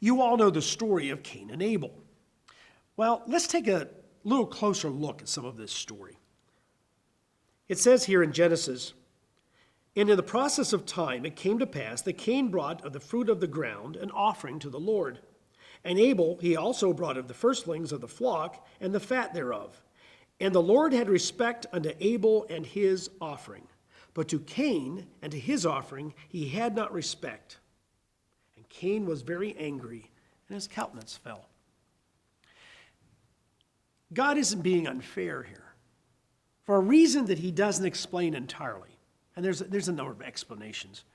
You all know the story of Cain and Abel. Well, let's take a little closer look at some of this story. It says here in Genesis, "And in the process of time it came to pass that Cain brought of the fruit of the ground an offering to the Lord. And Abel he also brought of the firstlings of the flock and the fat thereof. And the Lord had respect unto Abel and his offering. But to Cain and to his offering he had not respect. And Cain was very angry, and his countenance fell." God isn't being unfair here, for a reason that he doesn't explain entirely. And there's a number of explanations.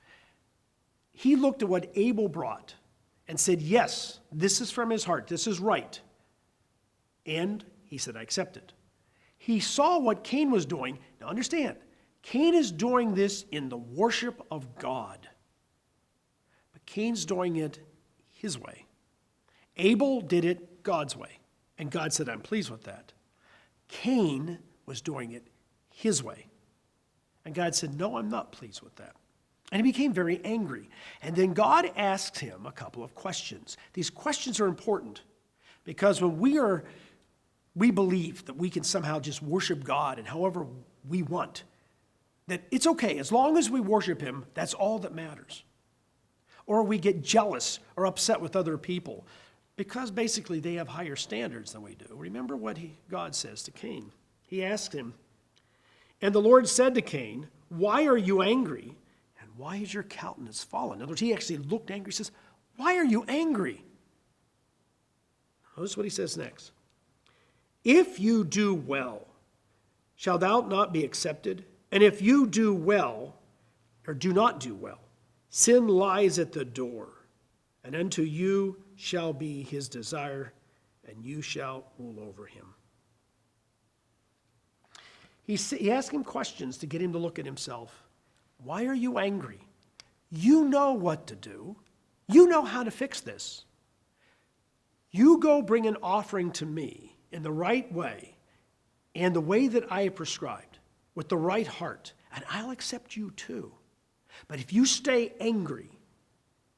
He looked at what Abel brought and said, yes, this is from his heart, this is right. And he said, I accept it. He saw what Cain was doing. Now understand, Cain is doing this in the worship of God. But Cain's doing it his way. Abel did it God's way. And God said, I'm pleased with that. Cain was doing it his way. And God said, no, I'm not pleased with that. And he became very angry. And then God asked him a couple of questions. These questions are important because when we believe that we can somehow just worship God and however we want, that it's okay. As long as we worship him, that's all that matters. Or we get jealous or upset with other people because basically they have higher standards than we do. Remember what God says to Cain. He asked him, and the Lord said to Cain, why are you angry? And why is your countenance fallen? In other words, he actually looked angry. He says, why are you angry? Notice what he says next. If you do well, shall thou not be accepted? And if you do well, or do not do well, sin lies at the door, and unto you shall be his desire, and you shall rule over him. He asked him questions to get him to look at himself. Why are you angry? You know what to do. You know how to fix this. You go bring an offering to me in the right way and the way that I have prescribed, with the right heart, and I'll accept you too. But if you stay angry,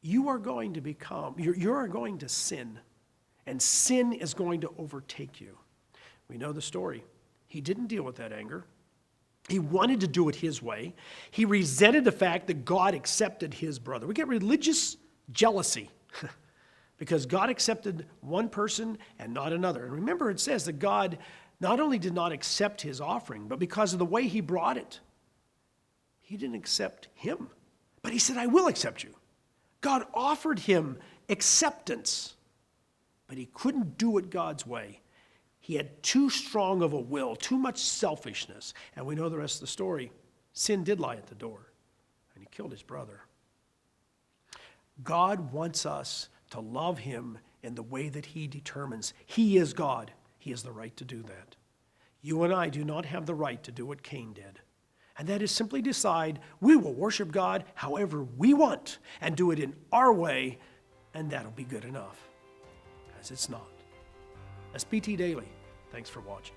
you are going to sin, and sin is going to overtake you. We know the story. He didn't deal with that anger. He wanted to do it his way. He resented the fact that God accepted his brother. We get religious jealousy because God accepted one person and not another. And remember, it says that God not only did not accept his offering, but because of the way he brought it, he didn't accept him. But he said, I will accept you. God offered him acceptance, but he couldn't do it God's way. He had too strong of a will, too much selfishness. And we know the rest of the story. Sin did lie at the door, and he killed his brother. God wants us to love him in the way that he determines. He is God. He has the right to do that. You and I do not have the right to do what Cain did. And that is simply decide we will worship God however we want and do it in our way, and that'll be good enough. Because it's not. SBT Daily. Thanks for watching.